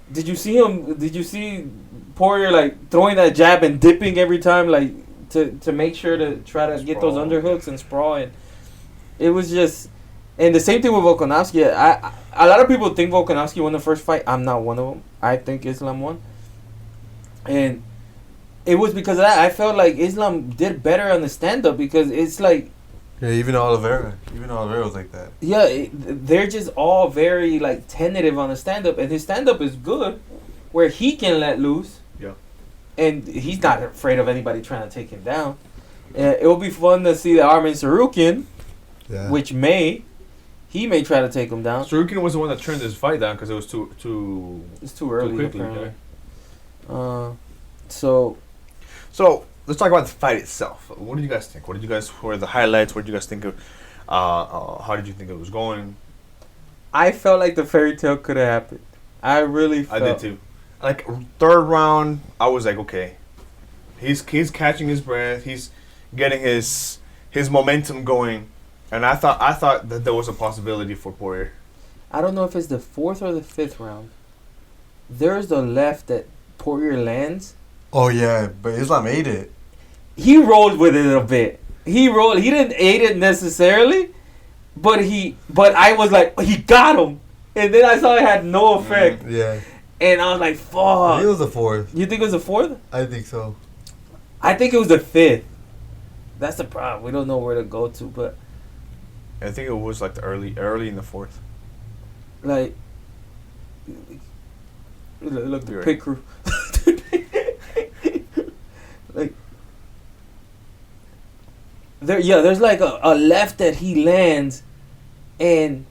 Speaker 1: Did you see him? Did you see Poirier like throwing that jab and dipping every time, like to make sure to try to get those underhooks and sprawl? And it was just, and the same thing with Volkanovski. A lot of people think Volkanovski won the first fight. I'm not one of them. I think Islam won, and it was because of that. I felt like Islam did better on the stand up because it's like.
Speaker 3: Yeah, even Oliveira was like that.
Speaker 1: Yeah, they're just all very like tentative on the stand up, and his stand up is good, where he can let loose.
Speaker 2: Yeah,
Speaker 1: and he's not afraid of anybody trying to take him down. It will be fun to see the Armin Sarukian, which he may try to take him down.
Speaker 2: Strickland was the one that turned his fight down because it was too.
Speaker 1: It's too early.
Speaker 2: Too quickly,
Speaker 1: apparently.
Speaker 2: Yeah.
Speaker 1: So
Speaker 2: let's talk about the fight itself. What did you guys think? What were the highlights? What did you guys think of? How did you think it was going?
Speaker 1: I felt like the fairy tale could have happened. I really felt.
Speaker 2: I did too. Like third round, I was like, okay, he's catching his breath. He's getting his momentum going, and I thought that there was a possibility for Poirier.
Speaker 1: I don't know if it's the fourth or the fifth round. There's the left that Poirier lands.
Speaker 3: Oh yeah, but Islam ate it.
Speaker 1: He rolled with it a bit. He rolled. He didn't ate it necessarily, but I was like, he got him, and then I saw it had no effect.
Speaker 3: Yeah.
Speaker 1: And I was like, fuck.
Speaker 3: I think it was the fourth.
Speaker 1: You think it was the fourth?
Speaker 3: I think so.
Speaker 1: I think it was the fifth. That's the problem. We don't know where to go to, but
Speaker 2: I think it was like the early in the fourth.
Speaker 1: like, look the
Speaker 2: You're
Speaker 1: pit crew. Like, there's like a left that he lands, and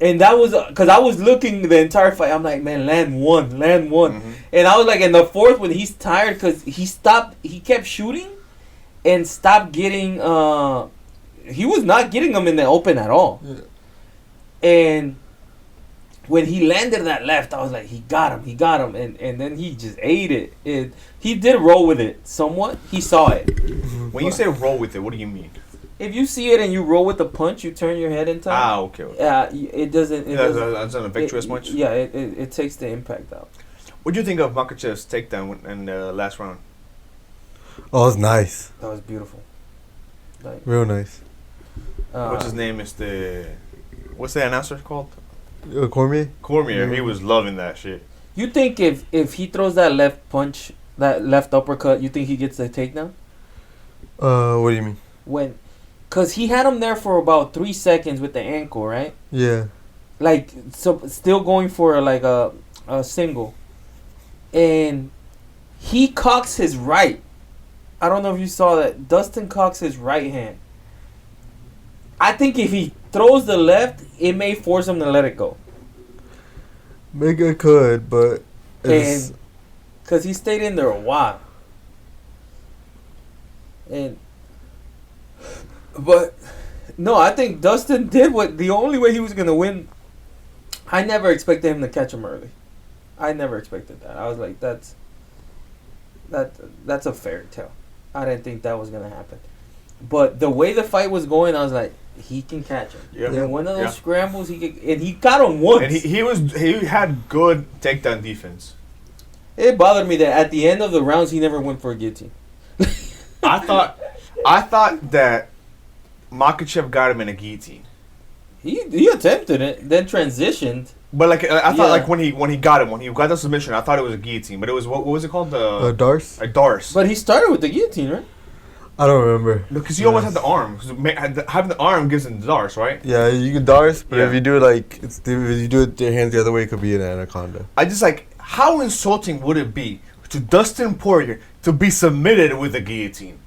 Speaker 1: that was because I was looking the entire fight. I'm like, man, land one,
Speaker 2: Mm-hmm.
Speaker 1: and I was like, in the fourth when he's tired because he stopped. He kept shooting, and stopped getting. He was not getting them in the open at all, and when he landed that left, I was like, he got him, and then he just ate it. He did roll with it somewhat. He saw it.
Speaker 2: When you say roll with it, what do you mean?
Speaker 1: If you see it and you roll with the punch, you turn your head in time.
Speaker 2: Okay.
Speaker 1: It doesn't. It
Speaker 2: doesn't affect you as much.
Speaker 1: Yeah, it takes the impact out.
Speaker 2: What do you think of Makhachev's takedown in the last round?
Speaker 3: Oh, it was nice.
Speaker 1: That was beautiful. Like,
Speaker 3: Real nice.
Speaker 2: What's his name? What's the announcer called?
Speaker 3: Cormier?
Speaker 2: Cormier. He was loving that shit.
Speaker 1: You think if he throws that left punch, that left uppercut, you think he gets the takedown?
Speaker 3: What do you mean?
Speaker 1: Cause he had him there for about 3 seconds with the ankle, right?
Speaker 3: Yeah.
Speaker 1: Like, so still going for like a single, and he cocks his right. I don't know if you saw that. Dustin cocks his right hand. I think if he throws the left, it may force him to let it go.
Speaker 3: Maybe it could, but
Speaker 1: And because he stayed in there a while. But no, I think Dustin did what the only way he was gonna win. I never expected him to catch him early. I never expected that. I was like, that's a fairy tale. I didn't think that was gonna happen. But the way the fight was going, I was like, he can catch him.
Speaker 2: Yeah.
Speaker 1: And one of those scrambles, he got him once.
Speaker 2: And he had good takedown defense.
Speaker 1: It bothered me that at the end of the rounds, he never went for a guillotine.
Speaker 2: I thought that Makhachev got him in a guillotine.
Speaker 1: He attempted it, then transitioned.
Speaker 2: But like I thought, like when he got the submission, I thought it was a guillotine, but it was what was it called?
Speaker 3: a Darce.
Speaker 2: A Darce.
Speaker 1: But he started with the guillotine, right?
Speaker 3: I don't remember.
Speaker 2: Because he almost had the arm. 'Cause having the arm gives him the Darce, right?
Speaker 3: Yeah, you can Darce, but
Speaker 2: Yeah.
Speaker 3: if you do it like if you do it your hands the other way, it could be an anaconda.
Speaker 2: I just like how insulting would it be to Dustin Poirier to be submitted with a guillotine?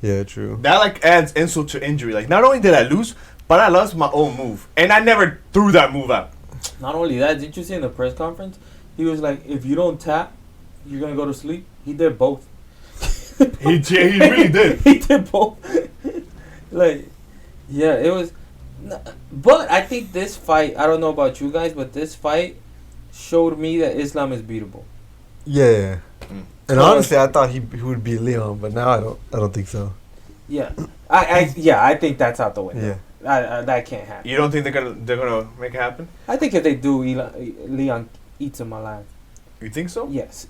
Speaker 3: Yeah, true.
Speaker 2: That like adds insult to injury. Like not only did I lose, but I lost my own move, and I never threw that move out.
Speaker 1: Not only that, didn't you see in the press conference? He was like, if you don't tap, you're going to go to sleep. He did both.
Speaker 2: He really did.
Speaker 1: He did both. Like, yeah, it was. But I think this fight, I don't know about you guys, but this fight showed me that Islam is beatable.
Speaker 3: Yeah. And honestly, I thought he would beat Leon, but now I don't think so.
Speaker 1: Yeah. I think that's out the window.
Speaker 3: Yeah.
Speaker 1: That can't happen.
Speaker 2: You don't think they're gonna make it happen?
Speaker 1: I think if they do, Leon eats him alive.
Speaker 2: You think so?
Speaker 1: Yes,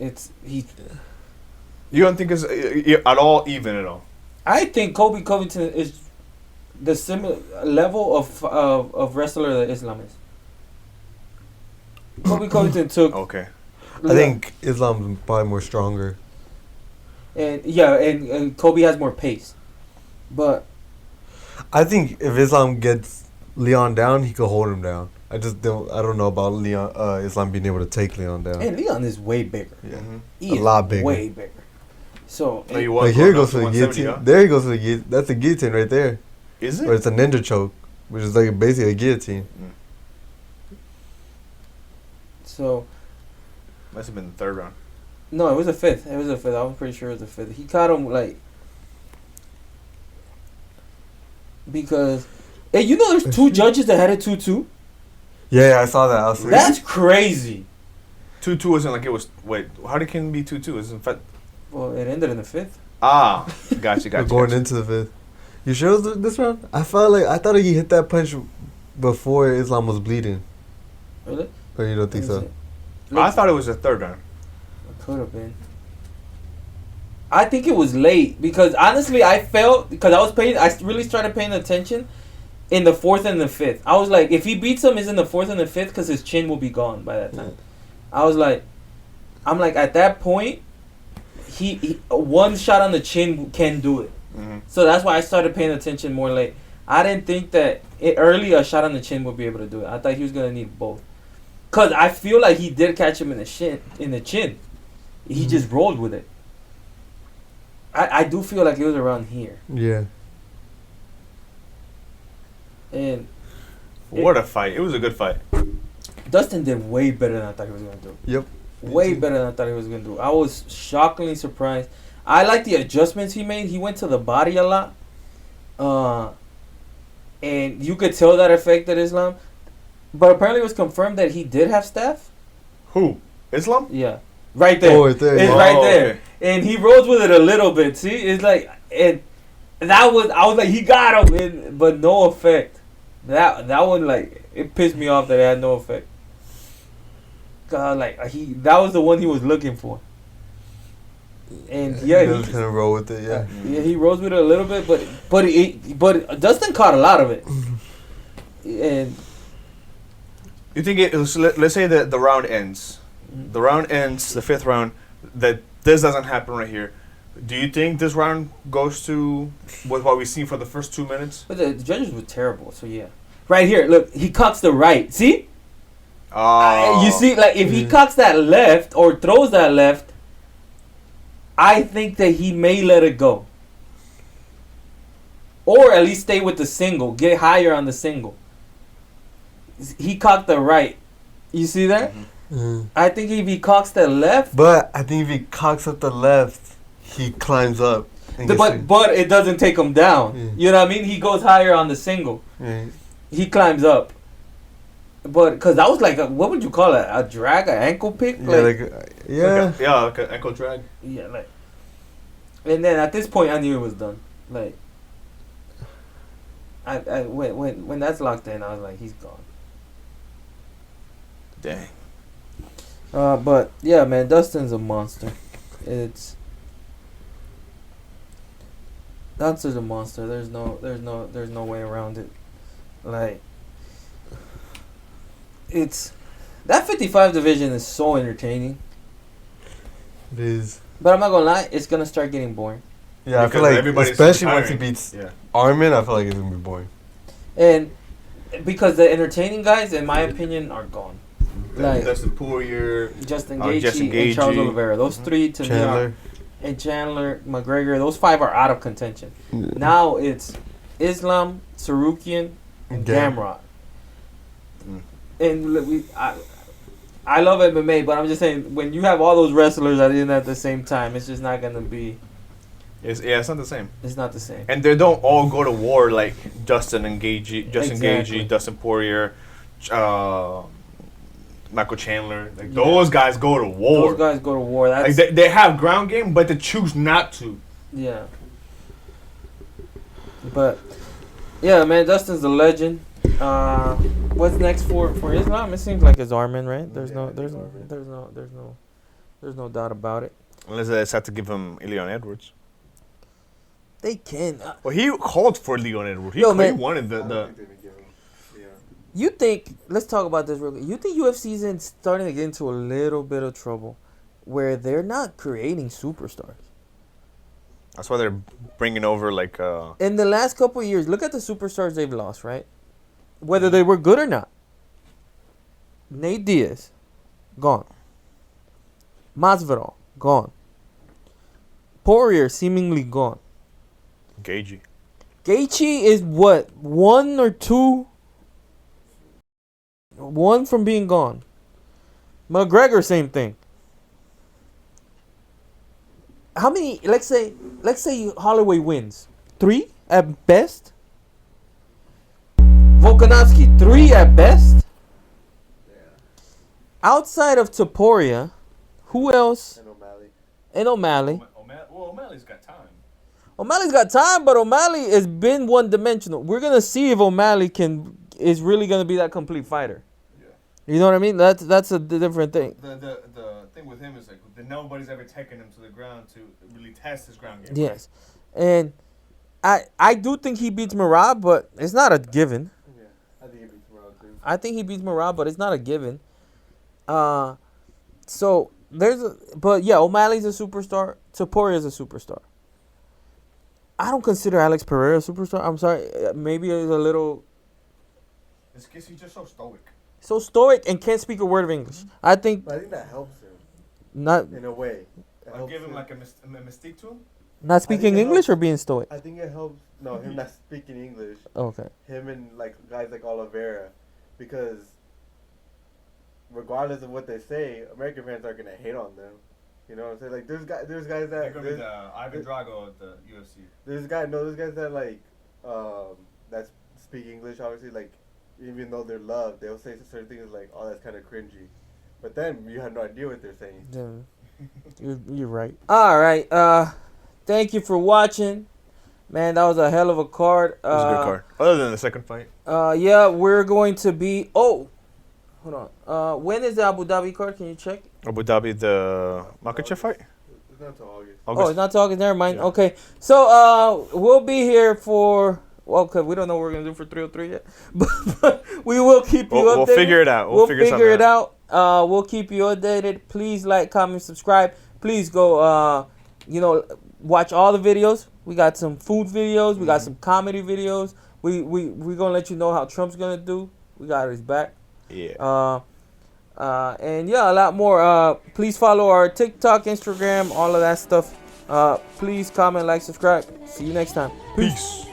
Speaker 2: You don't think it's at all even at all?
Speaker 1: I think Kobe Covington is the similar level of wrestler that Islam is. Kobe Covington took.
Speaker 2: Okay.
Speaker 3: I think Islam's probably more stronger.
Speaker 1: And Kobe has more pace, but
Speaker 3: I think if Islam gets Leon down, he could hold him down. I don't know about Islam being able to take Leon down.
Speaker 1: and Leon is way bigger.
Speaker 3: Yeah.
Speaker 1: He
Speaker 3: A lot bigger.
Speaker 1: Way bigger. So
Speaker 2: No,
Speaker 3: Like here he goes for the
Speaker 2: 170,
Speaker 3: guillotine.
Speaker 2: huh?
Speaker 3: There he goes for the guillotine. That's a guillotine right there.
Speaker 2: Is
Speaker 3: Or
Speaker 2: it?
Speaker 3: it's a ninja choke, which is like basically a guillotine.
Speaker 1: so
Speaker 2: Must have been the third round.
Speaker 1: no, it was a fifth. I was pretty sure it was a fifth. He caught him like because hey, you know there's two judges that had it 2-2.
Speaker 3: Yeah, I saw that.
Speaker 1: That's crazy.
Speaker 2: 2-2 wasn't like it was. Wait, how did it be 2-2? It's in fact.
Speaker 1: Well, it ended in the fifth.
Speaker 2: Ah, gotcha.
Speaker 3: Going into the fifth. You sure it was this round? I thought he hit that punch before Islam was bleeding.
Speaker 1: Really?
Speaker 3: Or you don't think so?
Speaker 2: I thought it was the third round.
Speaker 1: It could have been. I think it was late because honestly, I felt because I really started paying attention in the fourth and the fifth. I was like, if he beats him, is in the fourth and the fifth because his chin will be gone by that time. I was like, at that point, he one shot on the chin can do it.
Speaker 2: Mm-hmm.
Speaker 1: So that's why I started paying attention more late. I didn't think that early a shot on the chin would be able to do it. I thought he was gonna need both. Cause I feel like he did catch him in the chin. He just rolled with it. I do feel like it was around here.
Speaker 3: Yeah.
Speaker 1: And
Speaker 2: What a fight! It was a good fight.
Speaker 1: Dustin did way better than I thought he was gonna do.
Speaker 3: Yep.
Speaker 1: Way better than I thought he was gonna do. I was shockingly surprised. I like the adjustments he made. He went to the body a lot. And you could tell that affected Islam. But apparently it was confirmed that he did have staph.
Speaker 2: Who? Islam?
Speaker 1: Yeah. Right there.
Speaker 3: Oh, right there.
Speaker 1: It's
Speaker 3: Oh,
Speaker 1: right there.
Speaker 2: okay.
Speaker 1: And he rolls with it a little bit. See? It's like I was like, he got him, but no effect. That one, like, it pissed me off that it had no effect. God, like, that was the one he was looking for. And yeah,
Speaker 3: he just kind of roll with it. Yeah.
Speaker 1: Yeah, he rolls with it a little bit, but Dustin caught a lot of it. And
Speaker 2: You think it was? Let's say that the round ends. The round ends. The fifth round. That this doesn't happen right here. Do you think this round goes to what we've seen for the first 2 minutes?
Speaker 1: but the judges were terrible, so yeah. Right here, look, he cocks the right. See?
Speaker 2: Oh.
Speaker 1: You see, like, if he cocks that left or throws that left, I think that he may let it go. Or at least stay with the single. Get higher on the single. He cocked the right. You see that? I think if he cocks the left.
Speaker 3: But I think if he cocks up the left, he climbs up.
Speaker 1: But it doesn't take him down.
Speaker 3: Yeah.
Speaker 1: You know what I mean? He goes higher on the single.
Speaker 3: Yeah.
Speaker 1: He climbs up. But, because that was like, what would you call it? A drag? An ankle pick?
Speaker 3: Like
Speaker 2: Like an ankle drag.
Speaker 1: Yeah, like. And then at this point, I knew it was done. Like. When that's locked in, I was like, he's gone.
Speaker 2: Dang.
Speaker 1: But yeah, man, Dustin's a monster. Dustin's a monster. There's no way around it. Like, it's that 55 division is so entertaining.
Speaker 3: It is.
Speaker 1: But I'm not gonna lie, it's gonna start getting boring.
Speaker 3: Yeah,
Speaker 2: Because
Speaker 3: I feel like,
Speaker 2: everybody's
Speaker 3: especially once he
Speaker 2: retiring.
Speaker 3: beats
Speaker 2: Yeah.
Speaker 3: Armin, I feel like it's gonna be boring.
Speaker 1: And because the entertaining guys, in my opinion, are gone. Like
Speaker 2: Dustin Poirier.
Speaker 1: Justin
Speaker 2: Justin
Speaker 1: Gaethje and Charles
Speaker 2: Gaethje.
Speaker 1: Oliveira. Those three to me
Speaker 3: Chandler.
Speaker 1: are, and Chandler, McGregor. Those 5 are out of contention. Now it's Islam, Sarukian, and Gamrot.
Speaker 2: Mm.
Speaker 1: And I love MMA, but I'm just saying when you have all those wrestlers at the same time, it's just not gonna be.
Speaker 2: It's not the same.
Speaker 1: It's not the same.
Speaker 2: And they don't all go to war like Justin
Speaker 1: Exactly.
Speaker 2: Gaethje, Dustin Poirier, Michael Chandler. Like those guys go to war.
Speaker 1: Those guys go to war. That's
Speaker 2: Like they have ground game, but they choose not to.
Speaker 1: yeah. But yeah, man, Dustin's a legend. What's next for Islam? It seems like it's Armin, right? There's no doubt about it.
Speaker 2: Unless they decide to give him Leon Edwards.
Speaker 1: They can.
Speaker 2: Well, he called for Leon Edwards. He wanted the.
Speaker 1: You think? Let's talk about this real quick. You think UFC's starting to get into a little bit of trouble, where they're not creating superstars?
Speaker 2: That's why they're bringing over like.
Speaker 1: In the last couple of years, look at the superstars they've lost, right? Whether they were good or not. Nate Diaz, gone. Masvidal, gone. Poirier, seemingly gone.
Speaker 2: Gaethje.
Speaker 1: Gaethje is what? 1 or 2? 1 from being gone. McGregor, same thing. How many? Let's say Holloway wins 3 at best. Volkanovski 3 at best. Outside of Topuria, who else? And O'Malley.
Speaker 2: Well, O'Malley's got time.
Speaker 1: O'Malley's got time, but O'Malley has been one-dimensional. We're gonna see if O'Malley is really gonna be that complete fighter.
Speaker 2: Yeah.
Speaker 1: You know what I mean? That's a different thing.
Speaker 2: The thing with him is like that nobody's ever taken him to the ground to really test his ground game.
Speaker 1: Yes, and I do think he beats Merab, but it's not a given.
Speaker 3: Yeah, I think he beats Merab too.
Speaker 1: I think he beats Merab, but it's not a given. So but yeah, O'Malley's a superstar. Topuria's a superstar. I don't consider Alex Pereira a superstar. I'm sorry. Maybe it's a little.
Speaker 2: It's because he's just so stoic.
Speaker 1: So stoic and can't speak a word of English. I think
Speaker 3: But I think that helps him
Speaker 1: not
Speaker 3: in a way.
Speaker 2: I'll give him like a mystique to him.
Speaker 1: not speaking
Speaker 3: it
Speaker 1: English
Speaker 3: helps.
Speaker 1: or being stoic.
Speaker 3: I think it helps. No, him not speaking English.
Speaker 1: Okay.
Speaker 3: Him and like guys like Oliveira, because regardless of what they say, American fans are gonna hate on them. You know what I'm saying? Like there's guys
Speaker 2: They're
Speaker 3: that
Speaker 2: gonna be the Ivan Drago at the UFC.
Speaker 3: there's guys that like that speak English. Obviously, like even though they're loved, they'll say certain things like, "Oh, that's kind of cringy," but then you have no idea what they're saying.
Speaker 1: Yeah. You're right. All right. Thank you for watching. Man, that was a hell of a card.
Speaker 2: It was a good card. Other than the second fight.
Speaker 1: Yeah, we're going to be. Oh, hold on. When is the Abu Dhabi card? Can you check?
Speaker 2: Abu Dhabi, the Makhachev fight?
Speaker 3: It's not until August.
Speaker 1: Oh, it's not talking. Never mind.
Speaker 2: Yeah.
Speaker 1: Okay. So we'll be here for. Well, cause we don't know what we're gonna do for 303 yet, but we will keep you updated.
Speaker 2: We'll figure it out.
Speaker 1: We'll figure it
Speaker 2: something
Speaker 1: out. We'll keep you updated. Please like, comment, subscribe. Please go. Watch all the videos. We got some food videos. We got some comedy videos. We gonna let you know how Trump's gonna do. We got his back.
Speaker 2: Yeah.
Speaker 1: And yeah, a lot more. Please follow our TikTok, Instagram, all of that stuff. Please comment, like, subscribe. See you next time.
Speaker 2: Peace.